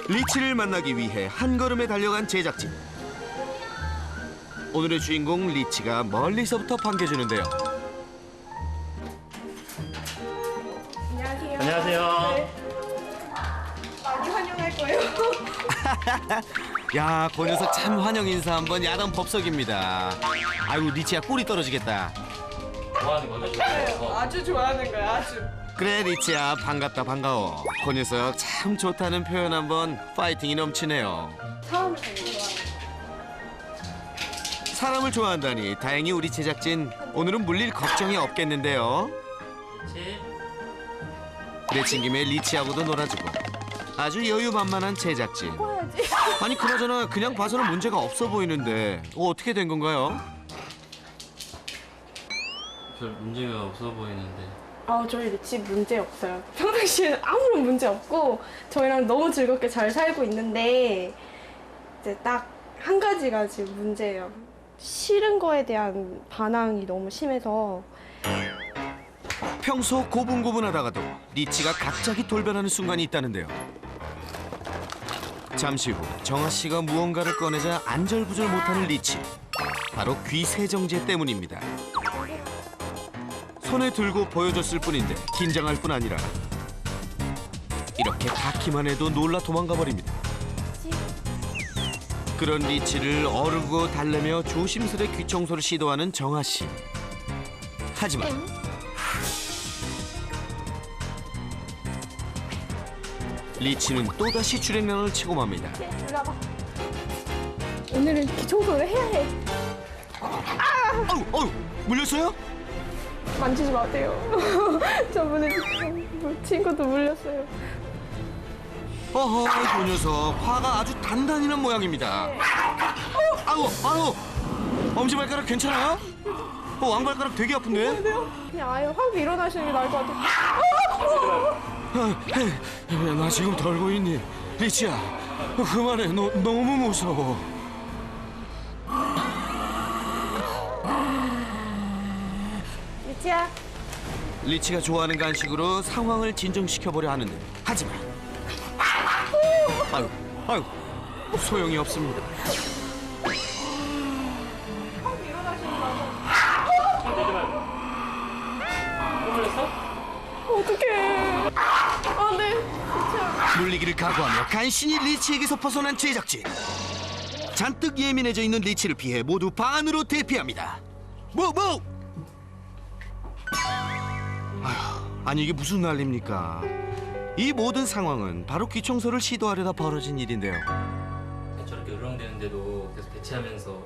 리치를 만나기 위해 한 걸음에 달려간 제작진. 오늘의 주인공 리치가 멀리서부터 반겨주는데요. 안녕하세요. 안녕하세요. 네. 많이 환영할 거예요. 야, 그 녀석 참 환영 인사 한번 야단 법석입니다. 아이고, 리치야 꿀이 떨어지겠다. 좋아하는 거죠? 네, 아주 좋아하는 거야, 아주. 그래, 리치야 반갑다 반가워. 그 녀석 참 좋다는 표현 한번 파이팅이 넘치네요. 사람을 되게 좋아해요. 사람을 좋아한다니 다행히 우리 제작진 오늘은 물릴 걱정이 없겠는데요. 그렇지. 내친 김에 리치하고도 놀아주고 아주 여유만만한 제작진. 해야지. 아니 그나저나 그냥 봐서는 문제가 없어 보이는데 어떻게 된 건가요? 별 문제가 없어 보이는데. 저희 리치 문제 없어요. 평상시에는 아무런 문제 없고 저희랑 너무 즐겁게 잘 살고 있는데 이제 딱 한 가지가 지금 문제예요. 싫은 거에 대한 반항이 너무 심해서. 평소 고분고분하다가도 리치가 갑자기 돌변하는 순간이 있다는데요. 잠시 후 정아 씨가 무언가를 꺼내자 안절부절 못하는 리치. 바로 귀 세정제 때문입니다. 손에 들고 보여줬을 뿐인데 긴장할 뿐 아니라 이렇게 닿기만 해도 놀라 도망가 버립니다. 그런 리치를 어르고 달래며 조심스레 귀 청소를 시도하는 정아 씨. 하지만 리치는 또다시 주랭랑을 치고 맙니다. 일로 와봐. 오늘은 귀 청소를 해야 해. 어우, 물렸어요? 만지지 마세요. 저번에 친구도 물렸어요. 어허, 그 녀석 화가 아주 단단히 난 모양입니다. 아우, 엄지발가락 괜찮아요? 왕발가락 되게 아픈데? 그냥 아예 확 일어나시는 게 나을 것 같아요. 나 지금 덜고 있니? 리치야, 그만해. 너 너무 무서워. 리치야. 리치가 좋아하는 간식으로 상황을 진정시켜보려 하는데 하지만 아유, 소용이 없습니다. 확 일어나시는 거 어떡해. 네. 리치야. 물리기를 각오하며 간신히 리치에게서 벗어난 제작진. 잔뜩 예민해져 있는 리치를 피해 모두 방 안으로 대피합니다. 뭐? 아니 이게 무슨 난리입니까? 이 모든 상황은 바로 귀 청소를 시도하려다 벌어진 일인데요. 저렇게 으르렁대는데도 계속 대체하면서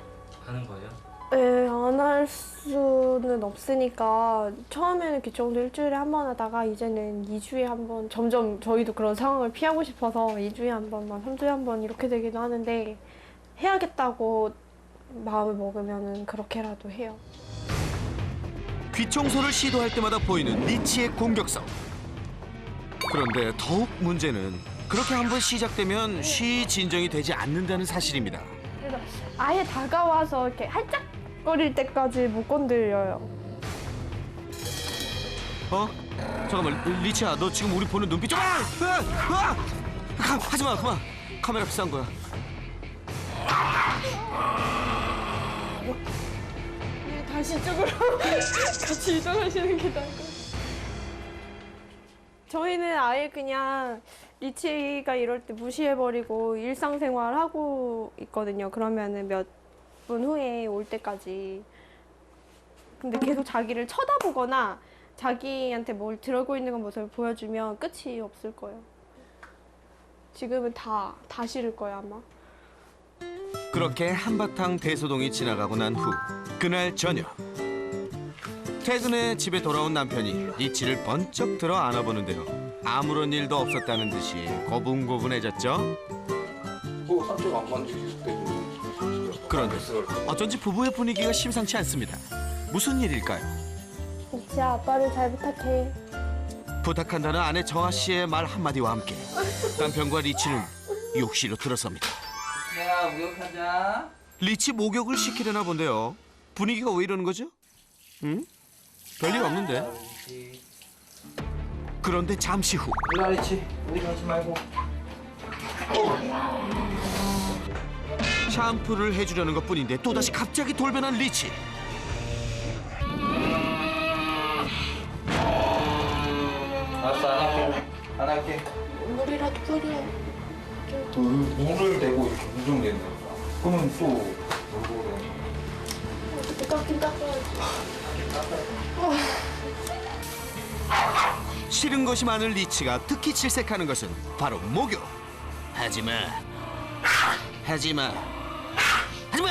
하는 거예요? 네, 안 할 수는 없으니까 처음에는 귀 청소 일주일에 한 번 하다가 이제는 2주에 한 번, 점점 저희도 그런 상황을 피하고 싶어서 2주에 한 번만, 3주에 한 번 이렇게 되기도 하는데 해야겠다고 마음을 먹으면 그렇게라도 해요. 귀 청소를 시도할 때마다 보이는 리치의 공격성. 그런데 더욱 문제는 그렇게 한번 시작되면 쉬 진정이 되지 않는다는 사실입니다. 그래서 아예 다가와서 이렇게 할짝거릴 때까지 못 건드려요. 잠깐만, 리치야, 너 지금 우리 보는 눈빛 좀 하지마, 그만. 카메라 비싼 거야. 다시 이쪽으로 같이 이동하시는 게 나을 것 같아요. 저희는 아예 그냥 리치가 이럴 때 무시해버리고 일상생활 하고 있거든요. 그러면은 몇 분 후에 올 때까지. 근데 계속 자기를 쳐다보거나 자기한테 뭘 들고 있는 건 모습을 보여주면 끝이 없을 거예요. 지금은 다 싫을 거예요, 아마. 그렇게 한바탕 대소동이 지나가고 난 후 그날 저녁 퇴근해 집에 돌아온 남편이 리치를 번쩍 들어 안아보는데요. 아무런 일도 없었다는 듯이 고분고분해졌죠. 한쪽 안 만지기 때문에. 그런데 어쩐지 부부의 분위기가 심상치 않습니다. 무슨 일일까요? 리치야, 아빠를 잘 부탁해. 부탁한다는 아내 정아 씨의 말 한마디와 함께 남편과 리치는 욕실로 들어섭니다. 야, 목욕하자. 리치 목욕을 시키려나 본데요. 분위기가 왜 이러는 거죠? 응? 별일 없는데. 그런데 잠시 후 일로 리치. 우리 가지 말고. 샴푸를 해주려는 것뿐인데 또다시 갑자기 돌변한 리치. 알았어, 안 할게. 물이라도 뿌려. 물을 대고 이렇게 무정된다. 그러면 또 얼굴에 어떻게 깎긴 깎아야지. 싫은 것이 많은 리치가 특히 질색하는 것은 바로 목욕. 하지마, 하지마, 하지마.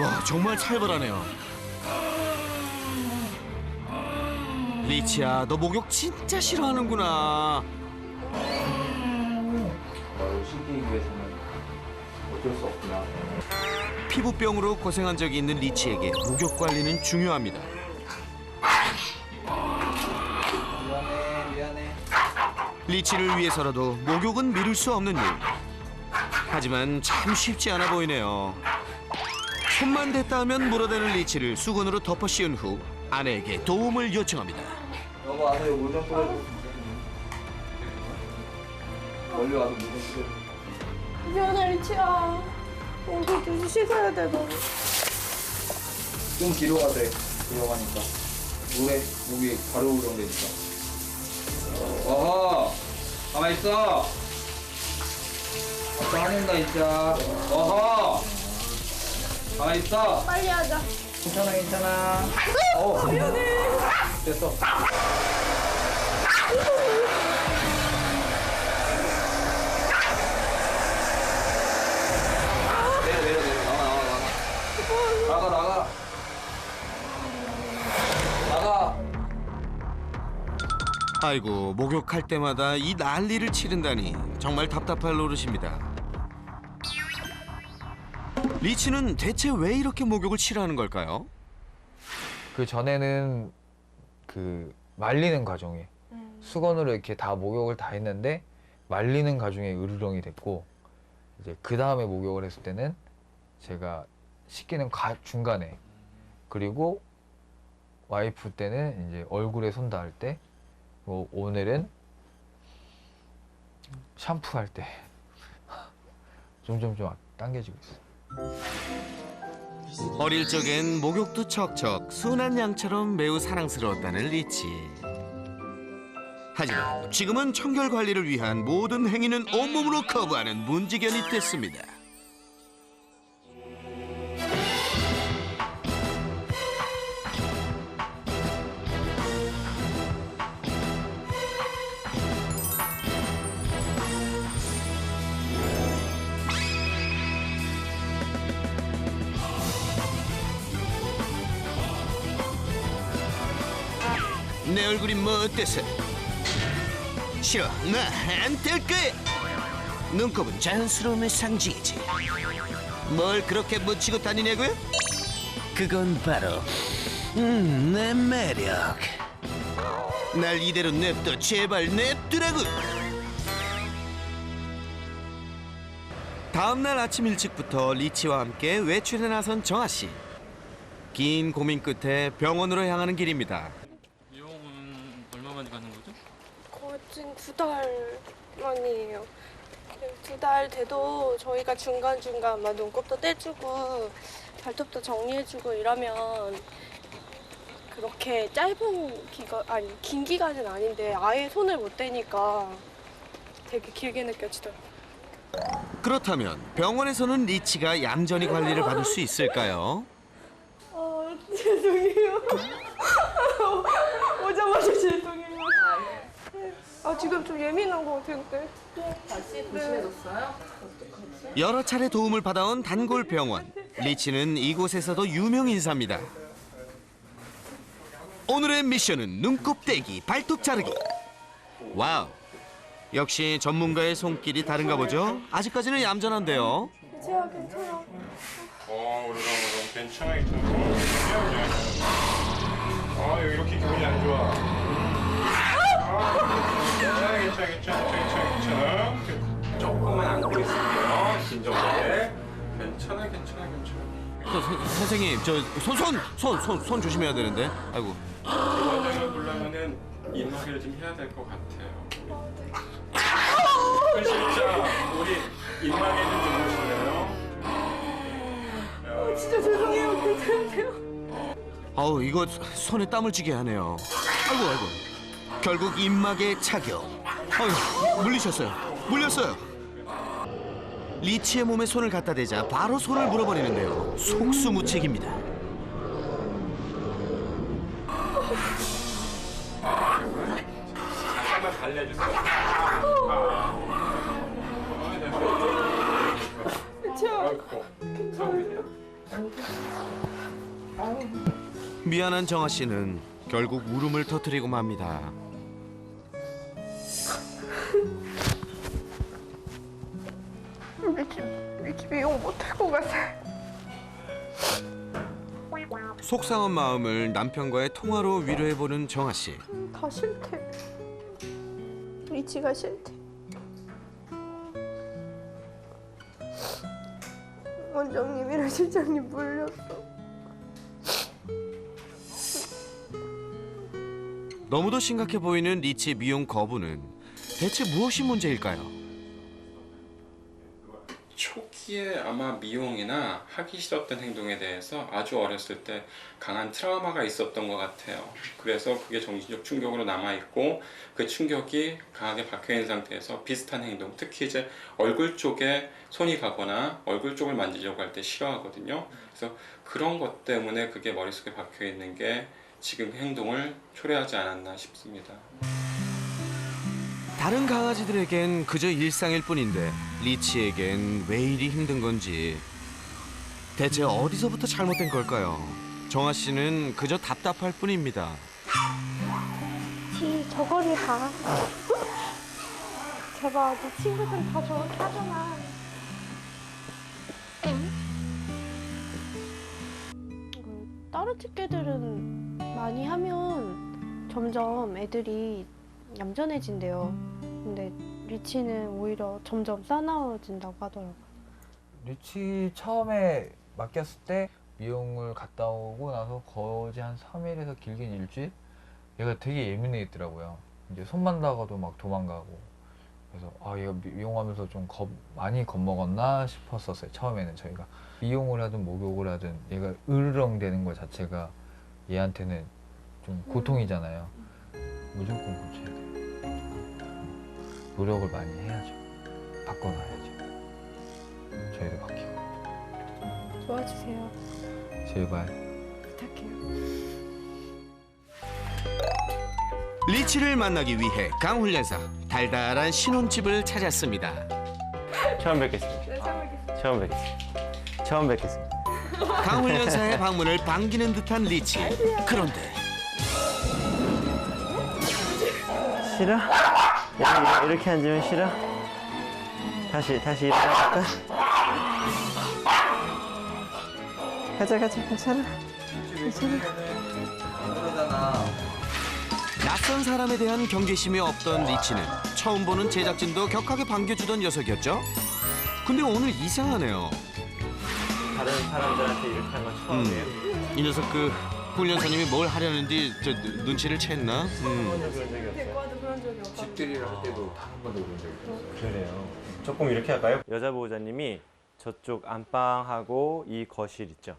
와, 정말 살벌하네요. 리치야, 너 목욕 진짜 싫어하는구나. 나를 신기하기 위해서는 어쩔 수 없구나. 피부병으로 고생한 적이 있는 리치에게 목욕 관리는 중요합니다. 미안해. 리치를 위해서라도 목욕은 미룰 수 없는 일. 하지만 참 쉽지 않아 보이네요. 손만 댔다 하면 물어대는 리치를 수건으로 덮어 씌운 후 아내에게 도움을 요청합니다. 여보 와서 물 좀 뿌려줘. 멀리 와서 물 좀 뿌려줘. 미안해, 리치야. 오늘 좀 씻어야 돼, 너. 좀 뒤로 가돼. 위험하니까. 물에 목이 바로 우렁대니까. 어허! 가만 있어! 아빠 화낸다 진짜. 어허! 가만 있어! 빨리 하자. 괜찮아 괜찮아. 미안해. 됐어. 내려 나가. 아이고, 목욕할 때마다 이 난리를 치른다니 정말 답답할 노릇입니다. 리치는 대체 왜 이렇게 목욕을 싫어하는 걸까요? 그 전에는 그 말리는 과정에 수건으로 이렇게 다 목욕을 다 했는데 말리는 과정에 으르렁이 됐고, 이제 그 다음에 목욕을 했을 때는 제가 씻기는 중간에, 그리고 와이프 때는 이제 얼굴에 손 닿을 때, 뭐 오늘은 샴푸할 때 점점 좀 당겨지고 있어요. 어릴 적엔 목욕도 척척 순한 양처럼 매우 사랑스러웠다는 리치. 하지만 지금은 청결 관리를 위한 모든 행위는 온몸으로 커버하는 문지견이 됐습니다. 내 얼굴이 뭐 어때서? 싫어, 나 안 될 거야. 눈곱은 자연스러움의 상징이지. 뭘 그렇게 묻히고 다니냐고요? 그건 바로 내 매력. 날 이대로 냅둬, 제발 냅두라고. 다음 날 아침 일찍부터 리치와 함께 외출에 나선 정아 씨. 긴 고민 끝에 병원으로 향하는 길입니다. 미용은 얼마 만에 가는 거죠? 거의 지금 2달 만이에요. 2달 돼도 저희가 중간중간 막 눈곱도 떼주고 발톱도 정리해주고 이러면 그렇게 짧은 기간, 아니 긴 기간은 아닌데 아예 손을 못 대니까 되게 길게 느껴지더라고요. 그렇다면 병원에서는 리치가 얌전히 관리를 받을 수 있을까요? 죄송해요. 오자마자 죄송해요. 지금 좀 예민한 것 같은데. 여러 차례 도움을 받아온 단골 병원. 리치는 이곳에서도 유명 인사입니다. 오늘의 미션은 눈곱 떼기, 발톱 자르기. 와우, 역시 전문가의 손길이 다른가 보죠? 아직까지는 얌전한데요. 괜찮아, 괜찮아. 우리 괜찮아. 여기 이렇게 기분이 안 좋아. 괜찮아. 조금만 안고 있을게요. 진정하게. 괜찮아. 선생님, 저 손 조심해야 되는데. 아이고. 원장을 보려면은 이마개를 좀 해야 될 것 같아요. 진짜 우리 이마개 좀 주무실래요? 진짜 죄송해요. 괜찮으세요? 어우, 이거 손에 땀을 쥐게 하네요. 아이고, 아이고. 결국 입막에 착용. 어휴, 물리셨어요. 물렸어요. 리치의 몸에 손을 갖다 대자 바로 손을 물어버리는데요. 속수무책입니다. 잠깐만 달래주세요. 미안한 정아 씨는 결국 울음을 터뜨리고 맙니다. 리치 미용 못할 것 같아. 속상한 마음을 남편과의 통화로 위로해보는 정아 씨. 다 싫대. 리치가 싫대. 원장님이랑 실장님 물렸어. 너무도 심각해 보이는 리치의 미용 거부는 대체 무엇이 문제일까요? 초기에 아마 미용이나 하기 싫었던 행동에 대해서 아주 어렸을 때 강한 트라우마가 있었던 것 같아요. 그래서 그게 정신적 충격으로 남아있고 그 충격이 강하게 박혀있는 상태에서 비슷한 행동, 특히 이제 얼굴 쪽에 손이 가거나 얼굴 쪽을 만지려고 할 때 싫어하거든요. 그래서 그런 것 때문에 그게 머릿속에 박혀있는 게 지금 행동을 초래하지 않았나 싶습니다. 다른 강아지들에겐 그저 일상일 뿐인데 리치에겐 왜 이리 힘든 건지 대체 어디서부터 잘못된 걸까요? 정아 씨는 그저 답답할 뿐입니다. 지 저거리 봐. 제발 네 친구들 다 저렇게 하잖아. 다른 집게들은 많이 하면 점점 애들이 얌전해진대요. 근데 리치는 오히려 점점 싸나워진다고 하더라고요. 리치 처음에 맡겼을 때 미용을 갔다 오고 나서 거의 한 3일에서 길게는 일주일? 얘가 되게 예민해 있더라고요. 이제 손만 닿아도 막 도망가고. 그래서 아, 얘가 미용하면서 좀 많이 겁먹었나 싶었었어요. 처음에는 저희가 미용을 하든 목욕을 하든 얘가 으르렁대는 것 자체가 얘한테는 좀 고통이잖아요. 무조건 고쳐야 돼요. 노력을 많이 해야죠. 바꿔놔야죠. 저희도 바뀌고. 도와주세요. 제발. 부탁해요. 리치를 만나기 위해 강훈련사 달달한 신혼집을 찾았습니다. 처음 뵙겠습니다. 처음 뵙겠습니다. 처음 뵙겠습니다. 강훈련사의 방문을 반기는 듯한 리치. 그런데 싫어? 이렇게 앉으면 싫어? 다시 일어나볼까? 가자, 괜찮아. 낯선 사람에 대한 경계심이 없던 리치는 처음 보는 제작진도 격하게 반겨주던 녀석이었죠. 근데 오늘 이상하네요. 다른 사람들한테 이렇게 한 건 처음이에요. 이 녀석 그 훈련사님이 뭘 하려는지 저 눈치를 챘나? 그런 적이 없어요. 대과도 그런 적이 없어. 집들이를 할 때도 단 한 번도 그런 적이 없어요. 그래요. 조금 이렇게 할까요? 여자 보호자님이 저쪽 안방하고 이 거실 있죠.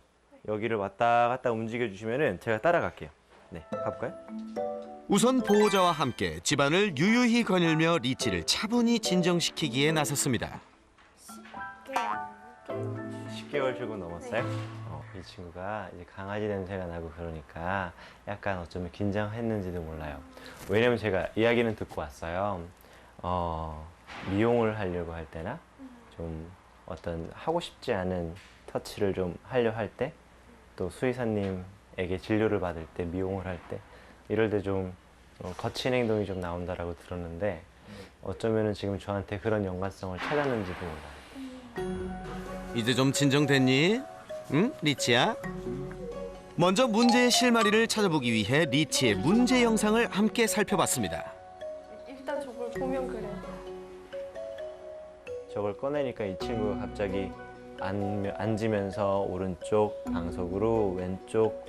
여기를 왔다 갔다 움직여 주시면은 제가 따라갈게요. 네, 가볼까요? 우선 보호자와 함께 집안을 유유히 거닐며 리치를 차분히 진정시키기에 나섰습니다. 10개월 조금 넘었어요? 이 친구가 이제 강아지 냄새가 나고 그러니까 약간 어쩌면 긴장했는지도 몰라요. 왜냐면 제가 이야기는 듣고 왔어요. 미용을 하려고 할 때나 좀 어떤 하고 싶지 않은 터치를 좀 하려 할 때, 또 수의사님에게 진료를 받을 때, 미용을 할 때, 이럴 때 좀 거친 행동이 좀 나온다라고 들었는데 어쩌면은 지금 저한테 그런 연관성을 찾았는지도 몰라요. 이제 좀 진정됐니? 응, 리치야? 먼저 문제의 실마리를 찾아보기 위해 리치의 문제 영상을 함께 살펴봤습니다. 일단 저걸 보면 그래. 저걸 꺼내니까 이 친구가 갑자기 앉으면서 오른쪽 방석으로 왼쪽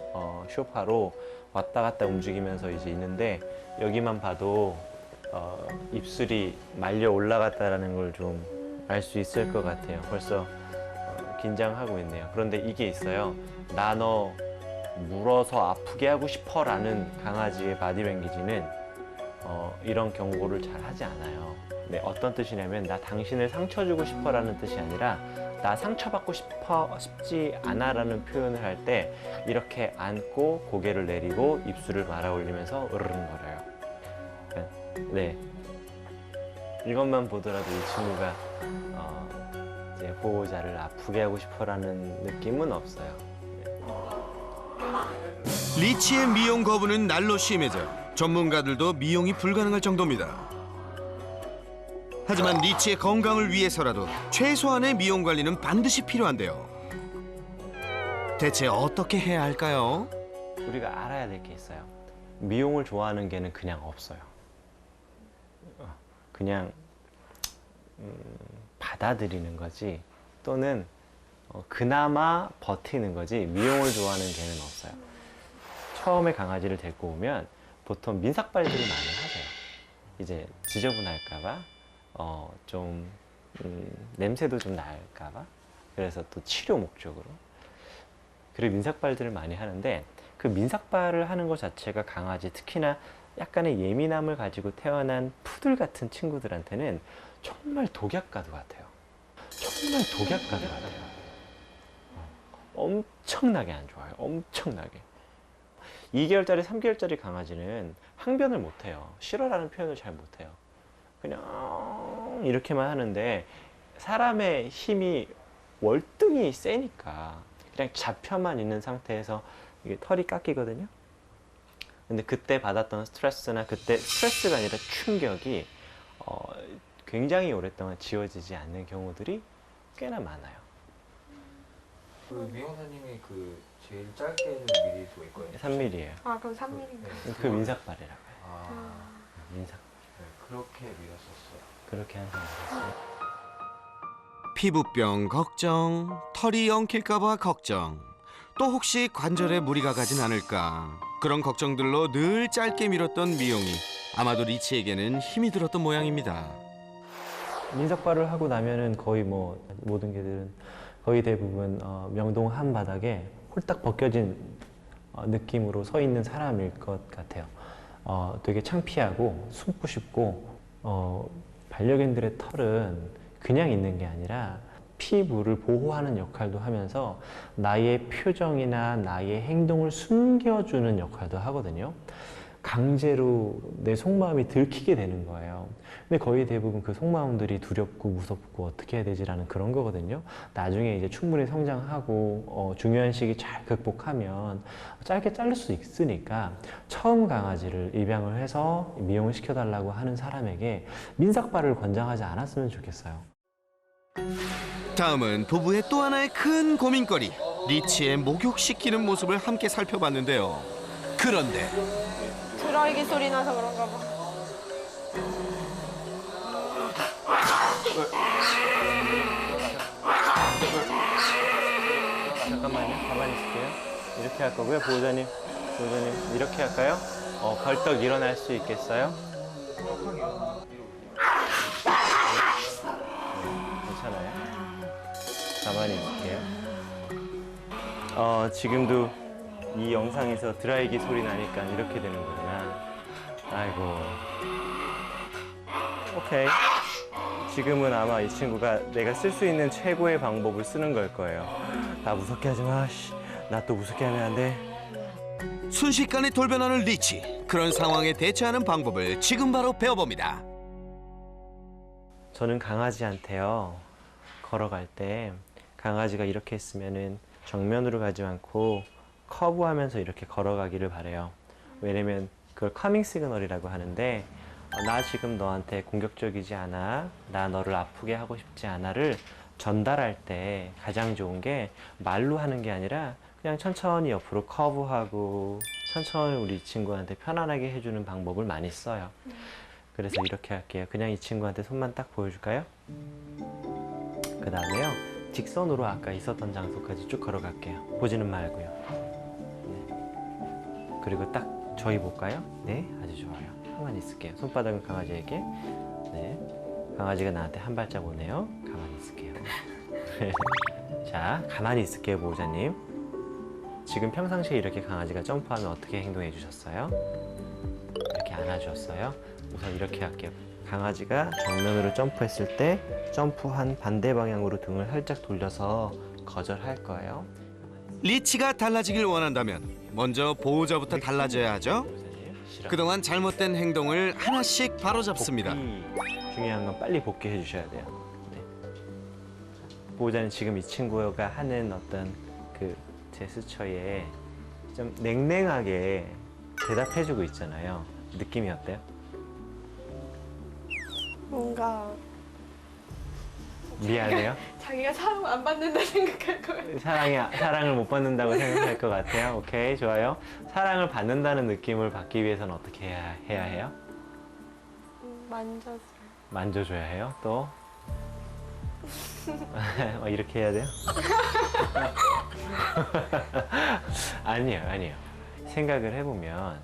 소파로 왔다 갔다 움직이면서 이제 있는데 여기만 봐도 입술이 말려 올라갔다라는 걸 좀 알 수 있을 것 같아요. 벌써 긴장하고 있네요. 그런데 이게 있어요. 나 너 물어서 아프게 하고 싶어 라는 강아지의 바디랭귀지는 이런 경고를 잘 하지 않아요. 네, 어떤 뜻이냐면 나 당신을 상처 주고 싶어 라는 뜻이 아니라 나 상처받고 싶지 않아 라는 표현을 할 때 이렇게 안고 고개를 내리고 입술을 말아 올리면서 으르렁거려요. 네, 이것만 보더라도 이 친구가 이제 보호자를 아프게 하고 싶어 라는 느낌은 없어요. 리치의 미용 거부는 날로 심해져 전문가들도 미용이 불가능할 정도입니다. 하지만 리치의 건강을 위해서라도 최소한의 미용 관리는 반드시 필요한데요. 대체 어떻게 해야 할까요? 우리가 알아야 될 게 있어요. 미용을 좋아하는 개는 그냥 없어요. 그냥 받아들이는 거지, 또는 그나마 버티는 거지 미용을 좋아하는 개는 없어요. 처음에 강아지를 데리고 오면 보통 민삭발들을 많이 하세요. 이제 지저분할까봐, 좀 냄새도 좀 날까봐, 그래서 또 치료 목적으로. 그리고 민삭발들을 많이 하는데 그 민삭발을 하는 것 자체가 강아지, 특히나 약간의 예민함을 가지고 태어난 푸들 같은 친구들한테는 정말 독약과도 같아요. 정말 독약과도 같아요. 엄청나게 안 좋아요. 엄청나게. 2개월짜리, 3개월짜리 강아지는 항변을 못해요. 싫어라는 표현을 잘 못해요. 그냥 이렇게만 하는데 사람의 힘이 월등히 세니까 그냥 잡혀만 있는 상태에서 이게 털이 깎이거든요. 근데 그때 받았던 스트레스나, 그때 스트레스가 아니라 충격이 굉장히 오랫동안 지워지지 않는 경우들이 꽤나 많아요. 그 미용사님이 그 제일 짧게 해준 미리도 있거든요. 3mm예요. 아, 그럼 3mm인가요? 그 민삭발이라고 해요. 아, 민삭. 네, 그렇게 밀었었어요. 그렇게 한 사람. 피부병 걱정, 털이 엉킬까봐 걱정, 또 혹시 관절에 무리가 가진 않을까, 그런 걱정들로 늘 짧게 밀었던 미용이 아마도 리치에게는 힘이 들었던 모양입니다. 민삭발을 하고 나면은 거의 뭐 모든 개들은 거의 대부분 명동 한 바닥에 홀딱 벗겨진 느낌으로 서 있는 사람일 것 같아요. 되게 창피하고 숨고 싶고, 반려견들의 털은 그냥 있는 게 아니라 피부를 보호하는 역할도 하면서 나의 표정이나 나의 행동을 숨겨주는 역할도 하거든요. 강제로 내 속마음이 들키게 되는 거예요. 근데 거의 대부분 그 속마음들이 두렵고 무섭고 어떻게 해야 되지라는 그런 거거든요. 나중에 이제 충분히 성장하고 중요한 시기 잘 극복하면 짧게 자를 수 있으니까 처음 강아지를 입양을 해서 미용을 시켜달라고 하는 사람에게 민삭발을 권장하지 않았으면 좋겠어요. 다음은 부부의 또 하나의 큰 고민거리, 리치의 목욕시키는 모습을 함께 살펴봤는데요. 그런데 드라이기 소리 나서 그런가 봐. 잠깐만요. 가만히 있을게요. 이렇게 할 거고요. 보호자님 이렇게 할까요? 벌떡 일어날 수 있겠어요? 괜찮아요? 가만히 있을게요. 지금도 이 영상에서 드라이기 소리 나니까 이렇게 되는 거구나. 아이고. 오케이. 지금은 아마 이 친구가 내가 쓸 수 있는 최고의 방법을 쓰는 걸 거예요. 나 무섭게 하지 마. 나 또 무섭게 하면 안 돼. 순식간에 돌변하는 리치, 그런 상황에 대처하는 방법을 지금 바로 배워봅니다. 저는 강아지한테요, 걸어갈 때 강아지가 이렇게 했으면은 정면으로 가지 않고 커브하면서 이렇게 걸어가기를 바래요. 왜냐면 그걸 커밍 시그널이라고 하는데, 나 지금 너한테 공격적이지 않아, 나 너를 아프게 하고 싶지 않아를 전달할 때 가장 좋은 게 말로 하는 게 아니라 그냥 천천히 옆으로 커브하고 천천히 우리 친구한테 편안하게 해주는 방법을 많이 써요. 그래서 이렇게 할게요. 그냥 이 친구한테 손만 딱 보여줄까요? 그 다음에요, 직선으로 아까 있었던 장소까지 쭉 걸어갈게요. 보지는 말고요. 네. 그 그리고 딱 저희 볼까요? 네, 아주 좋아요. 가만히 있을게요. 손바닥은 강아지에게. 네, 강아지가 나한테 한 발짝 오네요. 가만히 있을게요. 자, 가만히 있을게요, 보호자님. 지금 평상시에 이렇게 강아지가 점프하면 어떻게 행동해 주셨어요? 이렇게 안아주었어요. 우선 이렇게 할게요. 강아지가 정면으로 점프했을 때 점프한 반대 방향으로 등을 살짝 돌려서 거절할 거예요. 리치가 달라지길 원한다면 먼저 보호자부터 달라져야 하죠. 싫어. 그동안 잘못된 행동을 하나씩 바로잡습니다. 복귀. 중요한 건 빨리 복귀해 주셔야 돼요. 네. 보호자는 지금 이 친구가 하는 어떤 그 제스처에 좀 냉랭하게 대답해주고 있잖아요. 느낌이 어때요? 뭔가 미안해요? 자기가 사람 안 받는다 생각할 거예요. 사랑을 못 받는다고 생각할 것 같아요. 오케이, 좋아요. 사랑을 받는다는 느낌을 받기 위해서는 어떻게 해야 해요? 만져서. 만져줘야 해요. 또 이렇게 해야 돼요? 아니에요. 생각을 해보면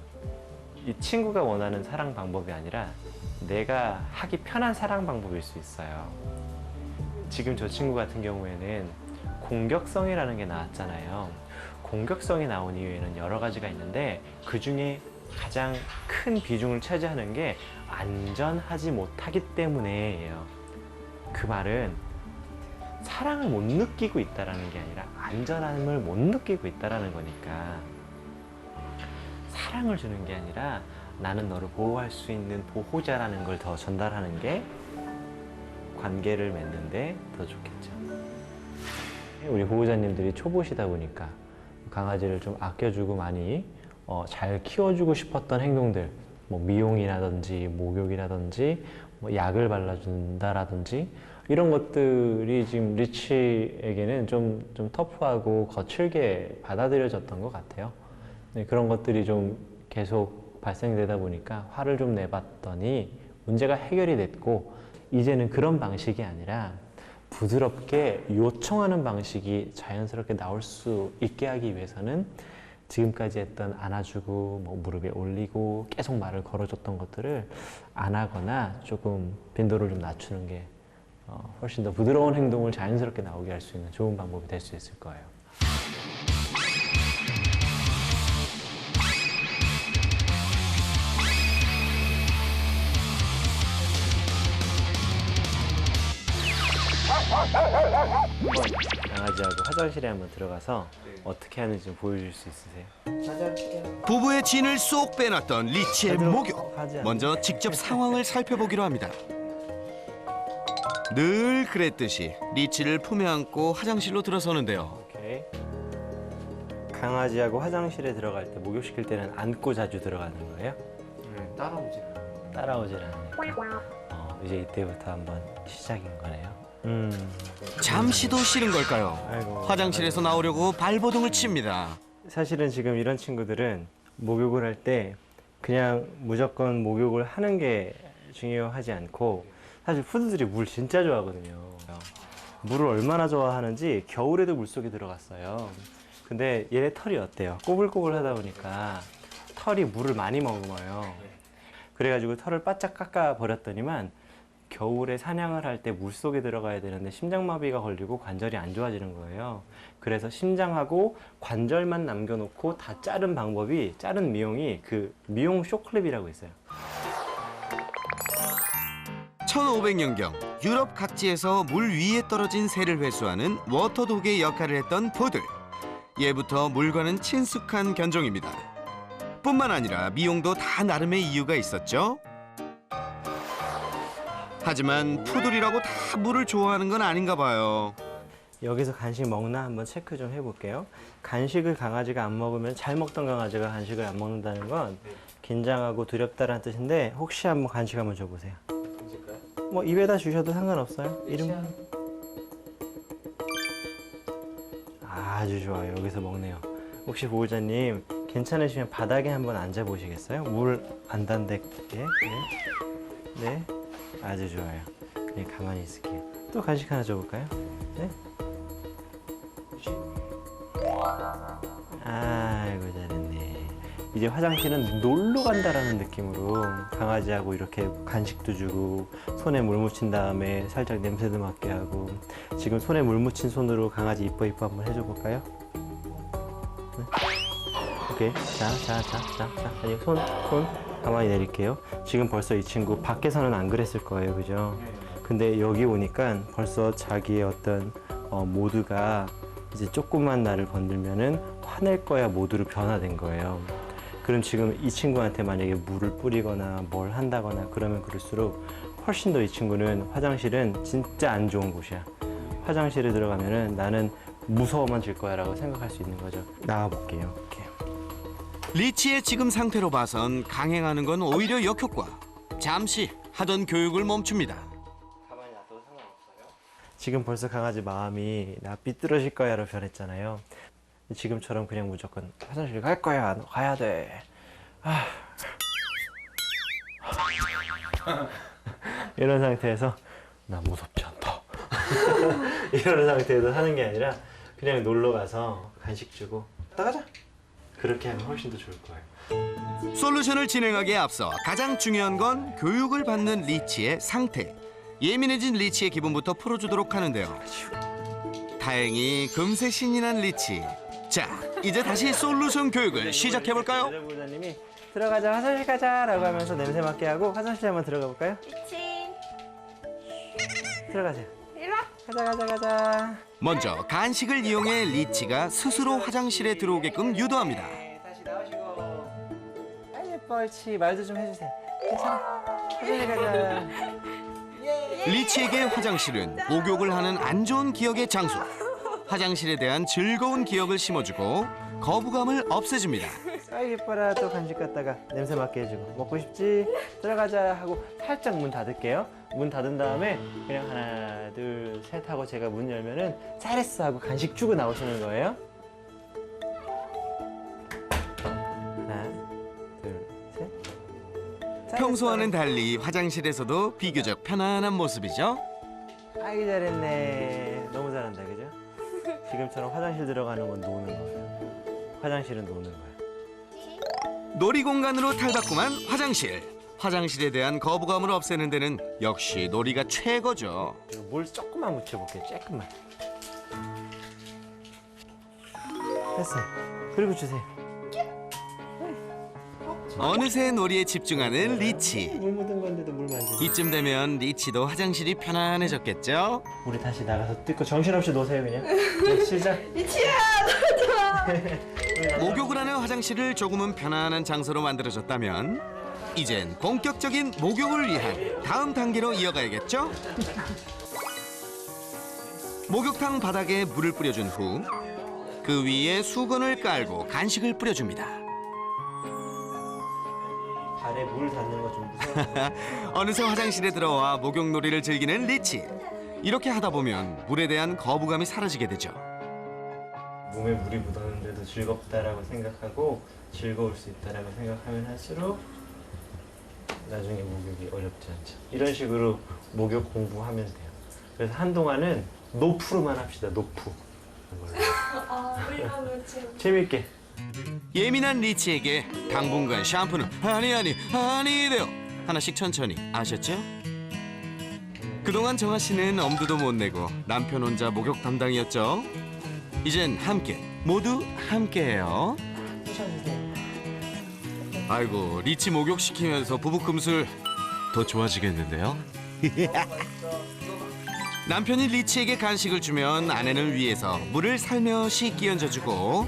이 친구가 원하는 사랑 방법이 아니라 내가 하기 편한 사랑 방법일 수 있어요. 지금 저 친구 같은 경우에는 공격성이라는 게 나왔잖아요. 공격성이 나온 이유에는 여러 가지가 있는데 그 중에 가장 큰 비중을 차지하는 게 안전하지 못하기 때문에예요. 그 말은 사랑을 못 느끼고 있다는 게 아니라 안전함을 못 느끼고 있다는 거니까 사랑을 주는 게 아니라 나는 너를 보호할 수 있는 보호자라는 걸 더 전달하는 게 관계를 맺는데 더 좋겠죠. 우리 보호자님들이 초보시다 보니까 강아지를 좀 아껴주고 많이 잘 키워주고 싶었던 행동들, 뭐 미용이라든지 목욕이라든지 뭐 약을 발라준다라든지 이런 것들이 지금 리치에게는 좀 터프하고 거칠게 받아들여졌던 것 같아요. 네, 그런 것들이 좀 계속 발생되다 보니까 화를 좀 내봤더니 문제가 해결이 됐고 이제는 그런 방식이 아니라 부드럽게 요청하는 방식이 자연스럽게 나올 수 있게 하기 위해서는 지금까지 했던 안아주고 뭐 무릎에 올리고 계속 말을 걸어줬던 것들을 안 하거나 조금 빈도를 좀 낮추는 게 훨씬 더 부드러운 행동을 자연스럽게 나오게 할 수 있는 좋은 방법이 될 수 있을 거예요. 한번 강아지하고 화장실에 한번 들어가서 어떻게 하는지 좀 보여줄 수 있으세요? 부부의 진을 쏙 빼놨던 리치의 목욕. 먼저 직접 상황을 살펴보기로 합니다. 늘 그랬듯이 리치를 품에 안고 화장실로 들어서는데요. 오케이. 강아지하고 화장실에 들어갈 때 목욕시킬 때는 안고 자주 들어가는 거예요? 따라오질 않으니까. 이제 이때부터 한번 시작인 거네요. 잠시도 싫은 걸까요? 아이고, 화장실에서 나오려고 발버둥을 칩니다. 사실은 지금 이런 친구들은 목욕을 할 때 그냥 무조건 목욕을 하는 게 중요하지 않고 사실 푸드들이 물 진짜 좋아하거든요. 물을 얼마나 좋아하는지 겨울에도 물속에 들어갔어요. 근데 얘네 털이 어때요? 꼬불꼬불 하다 보니까 털이 물을 많이 머금어요. 그래가지고 털을 바짝 깎아 버렸더니만 겨울에 사냥을 할 때 물속에 들어가야 되는데 심장마비가 걸리고 관절이 안 좋아지는 거예요. 그래서 심장하고 관절만 남겨놓고 다 자른 방법이, 자른 미용이 그 미용 쇼클립이라고 있어요. 1500년경 유럽 각지에서 물 위에 떨어진 새를 회수하는 워터독의 역할을 했던 푸들. 예부터 물과는 친숙한 견종입니다. 뿐만 아니라 미용도 다 나름의 이유가 있었죠. 하지만 푸들이라고 다 물을 좋아하는 건 아닌가 봐요. 여기서 간식 먹나 한번 체크 좀 해볼게요. 간식을 강아지가 안 먹으면, 잘 먹던 강아지가 간식을 안 먹는다는 건 긴장하고 두렵다는 뜻인데 혹시 한번 간식 한번 줘보세요. 뭐 입에다 주셔도 상관없어요. 이름 아주 좋아요. 여기서 먹네요. 혹시 보호자님 괜찮으시면 바닥에 한번 앉아 보시겠어요? 물 안 단대게. 네. 아주 좋아요. 그냥 가만히 있을게요. 또 간식 하나 줘볼까요? 네. 아이고 잘했네. 이제 화장실은 놀러 간다라는 느낌으로 강아지하고 이렇게 간식도 주고 손에 물 묻힌 다음에 살짝 냄새도 맡게 하고 지금 손에 물 묻힌 손으로 강아지 이뻐 이뻐 한번 해줘 볼까요? 네? 오케이. 자. 아니, 손 가만히 내릴게요. 지금 벌써 이 친구 밖에서는 안 그랬을 거예요. 그죠? 근데 여기 오니까 벌써 자기의 어떤 모드가 이제 조금만 나를 건들면은 화낼 거야 모드로 변화된 거예요. 그럼 지금 이 친구한테 만약에 물을 뿌리거나 뭘 한다거나 그러면 그럴수록 훨씬 더 이 친구는 화장실은 진짜 안 좋은 곳이야. 화장실에 들어가면은 나는 무서워만 질 거야 라고 생각할 수 있는 거죠. 나와볼게요. 이렇게. 리치의 지금 상태로 봐선 강행하는 건 오히려 역효과. 잠시 하던 교육을 멈춥니다. 가만히 놔둬도 상관없어요. 지금 벌써 강아지 마음이 나 삐뚤어질 거야로 변했잖아요. 지금처럼 그냥 무조건 화장실 갈 거야, 너 가야 돼. 이런 상태에서 나 무섭지 않다. 이런 상태에서 하는 게 아니라 그냥 놀러 가서 간식 주고 나가자. 그렇게 하면 훨씬 더 좋을 거예요. 솔루션을 진행하기에 앞서 가장 중요한 건 교육을 받는 리치의 상태. 예민해진 리치의 기분부터 풀어주도록 하는데요. 다행히 금세 신이 난 리치. 자, 이제 다시 솔루션 교육을 시작해볼까요? 보호자님이 들어가자, 화장실 가자 라고 하면서 냄새 맡게 하고 화장실 한번 들어가 볼까요? 리치, 들어가세요. 이리 와. 가자. 먼저 간식을 이용해 리치가 스스로 화장실에 들어오게끔 유도합니다. 다시 나오시고. 아 예뻐, 옳지. 말도 좀 해주세요. 괜찮아. 화장실 가자. 리치에게 화장실은 목욕을 하는 안 좋은 기억의 장소. 화장실에 대한 즐거운 기억을 심어주고 거부감을 없애줍니다. 아 예뻐라. 또 간식 갖다가 냄새 맡게 해주고. 먹고 싶지? 들어가자 하고 살짝 문 닫을게요. 문 닫은 다음에 그냥 하나 둘 셋 하고 제가 문 열면은 잘했어 하고 간식 주고 나오시는 거예요. 하나 둘 셋. 평소와는 달리 화장실에서도 비교적 편안한 모습이죠. 아이고 잘했네. 너무 잘한다 그죠? 지금처럼 화장실 들어가는 건 노는 거예요. 화장실은 노는 거야. 놀이공간으로 탈바꿈한 화장실. 화장실에 대한 거부감을 없애는 데는 역시 놀이가 최고죠. 그리고 물 조금만 묻혀볼게요. 조금만. 됐어요. 그리고 주세요. 어느새 놀이에 집중하는 리치. 물 묻은 건데도 물 만지고. 이쯤 되면 리치도 화장실이 편안해졌겠죠? 우리 다시 나가서 뜯고 정신없이 노세요 그냥. 네, 시작. 리치야, 목욕을 하는 화장실을 조금은 편안한 장소로 만들어졌다면 이젠 본격적인 목욕을 위한 다음 단계로 이어가야겠죠? 목욕탕 바닥에 물을 뿌려준 후 그 위에 수건을 깔고 간식을 뿌려줍니다. 발에 물 닿는 거 좀 무서워. 어느새 화장실에 들어와 목욕놀이를 즐기는 리치. 이렇게 하다 보면 물에 대한 거부감이 사라지게 되죠. 몸에 물이 묻었는데도 즐겁다라고 생각하고 즐거울 수 있다라고 생각하면 할수록 나중에 목욕이 어렵지 않죠. 이런 식으로 목욕 공부하면 돼요. 그래서 한동안은 노프로만 합시다. 노프. 재밌게. 예민한 리치에게 당분간 샴푸는 아니래요. 하나씩 천천히. 아셨죠? 그동안 정아 씨는 엄두도 못 내고 남편 혼자 목욕 담당이었죠. 이젠 함께, 모두 함께해요. 아이고, 리치 목욕시키면서 부부 금술 더 좋아지겠는데요? 남편이 리치에게 간식을 주면 아내는 위에서 물을 살며시 끼얹어주고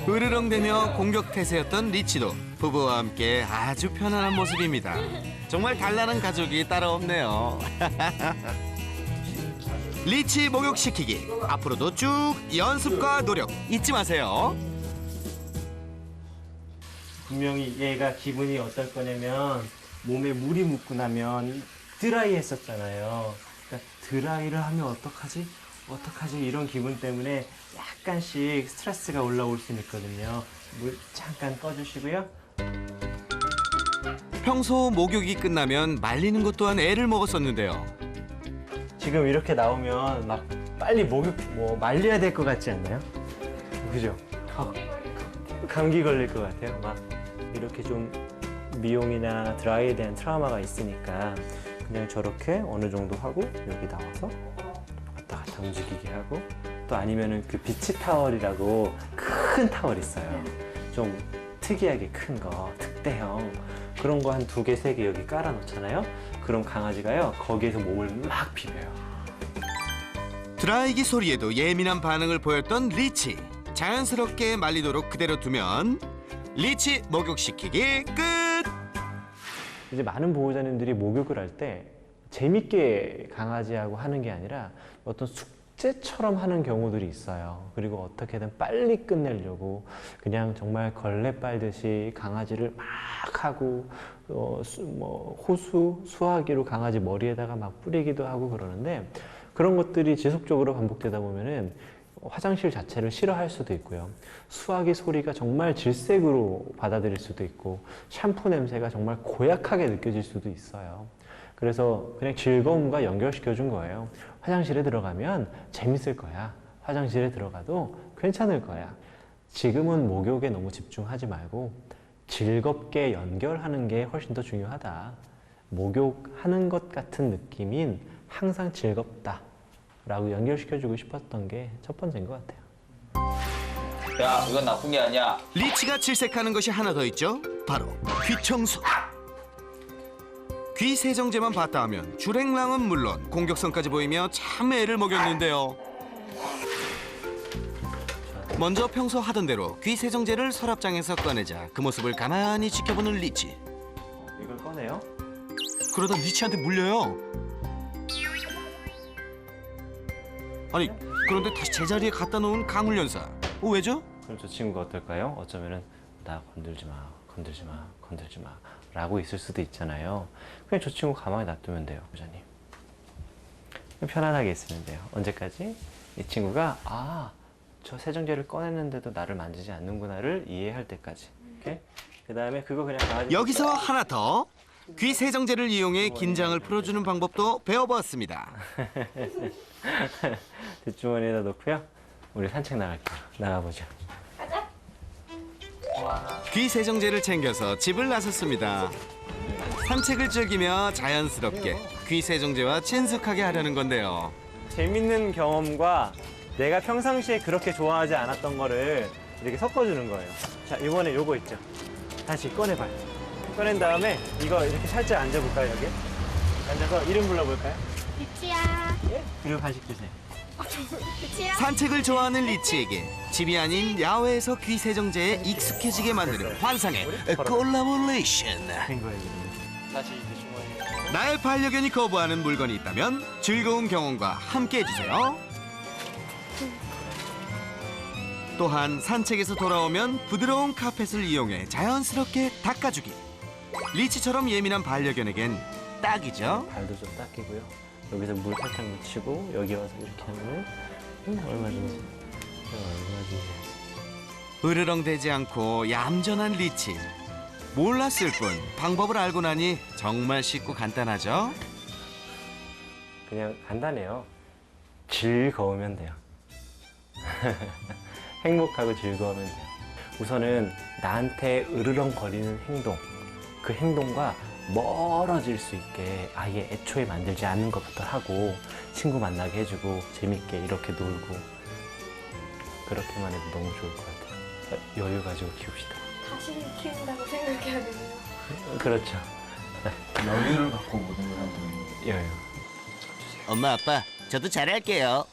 으르렁대며 공격태세였던 리치도 부부와 함께 아주 편안한 모습입니다. 정말 단란한 가족이 따로 없네요. 리치 목욕시키기 앞으로도 쭉 연습과 노력 잊지 마세요. 분명히 얘가 기분이 어떨 거냐면 몸에 물이 묻고 나면 드라이 했었잖아요. 그러니까 드라이를 하면 어떡하지? 이런 기분 때문에 약간씩 스트레스가 올라올 수 있거든요. 물 잠깐 꺼주시고요. 평소 목욕이 끝나면 말리는 것 또한 애를 먹었었는데요. 지금 이렇게 나오면 막 빨리 목욕 말려야 될 것 같지 않나요? 그죠? 감기 걸릴 것 같아요. 막 이렇게 좀 미용이나 드라이에 대한 트라우마가 있으니까 그냥 저렇게 어느 정도 하고 여기 나와서 왔다 갔다 움직이게 하고, 또 아니면은 그 비치 타월이라고 큰 타월 있어요. 좀 특이하게 큰 거, 특대형 그런 거 한 2개, 3개 여기 깔아 놓잖아요. 그럼 강아지가요 거기에서 몸을 막 비벼요. 드라이기 소리에도 예민한 반응을 보였던 리치. 자연스럽게 말리도록 그대로 두면 리치 목욕시키기 끝. 이제 많은 보호자님들이 목욕을 할 때 재밌게 강아지하고 하는 게 아니라 어떤 숙제처럼 하는 경우들이 있어요. 그리고 어떻게든 빨리 끝내려고 그냥 정말 걸레 빨듯이 강아지를 막 하고 호수, 수화기로 강아지 머리에다가 막 뿌리기도 하고 그러는데, 그런 것들이 지속적으로 반복되다 보면은 화장실 자체를 싫어할 수도 있고요. 수화기 소리가 정말 질색으로 받아들일 수도 있고, 샴푸 냄새가 정말 고약하게 느껴질 수도 있어요. 그래서 그냥 즐거움과 연결시켜 준 거예요. 화장실에 들어가면 재밌을 거야. 화장실에 들어가도 괜찮을 거야. 지금은 목욕에 너무 집중하지 말고 즐겁게 연결하는 게 훨씬 더 중요하다. 목욕하는 것 같은 느낌인 항상 즐겁다 라고 연결시켜주고 싶었던 게 첫 번째인 것 같아요. 야, 이건 나쁜 게 아니야. 리치가 질색하는 것이 하나 더 있죠. 바로 귀 청소. 귀 세정제만 봤다 하면 주랭랑은 물론 공격성까지 보이며 참 애를 먹였는데요. 먼저 평소 하던 대로 귀 세정제를 서랍장에서 꺼내자 그 모습을 가만히 지켜보는 리치. 이걸 꺼내요. 그러다 리치한테 물려요. 아니, 그런데 다시 제자리에 갖다 놓은 강훈련사. 왜죠? 그럼 저 친구가 어떨까요? 어쩌면은 나 건들지 마, 건들지 마, 건들지 마 라고 있을 수도 있잖아요. 그냥 저 친구 가만히 놔두면 돼요, 부장님. 편안하게 있으면 돼요. 언제까지? 이 친구가 저 세정제를 꺼냈는데도 나를 만지지 않는구나를 이해할 때까지. 오케이? 그 다음에 그거 그냥 강아지 여기서 하나 더. 귀 세정제를 이용해 긴장을 풀어주는 방법도 배워보았습니다. 뒷주머니에다 놓고요. 우리 산책 나갈게요. 나가보죠. 귀 세정제를 챙겨서 집을 나섰습니다. 산책을 즐기며 자연스럽게 귀 세정제와 친숙하게 하려는 건데요. 재밌는 경험과 내가 평상시에 그렇게 좋아하지 않았던 거를 이렇게 섞어주는 거예요. 자, 이번에 요거 있죠. 다시 꺼내봐요. 꺼낸 다음에 이거 이렇게 살짝 앉아볼까요, 여기? 앉아서 이름 불러볼까요? 리치야. 예? 그리고 간식 주세요. 리치야. 산책을 좋아하는 리치에게 집이 아닌 야외에서 귀 세정제에 익숙해지게 만드는 환상의 콜라보레이션. 된 거예요, 이름이. 다시 이제 주머니에. 나의 반려견이 거부하는 물건이 있다면 즐거운 경험과 함께 해주세요. 또한 산책에서 돌아오면 부드러운 카펫을 이용해 자연스럽게 닦아주기. 리치처럼 예민한 반려견에겐 딱이죠. 발도 좀 닦이고요. 여기서 물 살짝 묻히고 여기 와서 이렇게 하면은 얼마든지 으르렁대지 않고 얌전한 리치. 몰랐을 뿐 방법을 알고 나니 정말 쉽고 간단하죠. 그냥 간단해요. 즐거우면 돼요. 행복하고 즐거우면 돼요. 우선은 나한테 으르렁거리는 행동, 그 행동과 멀어질 수 있게 아예 애초에 만들지 않는 것부터 하고 친구 만나게 해주고 재밌게 이렇게 놀고 그렇게만 해도 너무 좋을 것 같아요. 여유 가지고 키웁시다. 다시 키운다고 생각해야 되네요. 그렇죠. 여유를 갖고 모든 걸 하는 여유. 엄마 아빠 저도 잘할게요.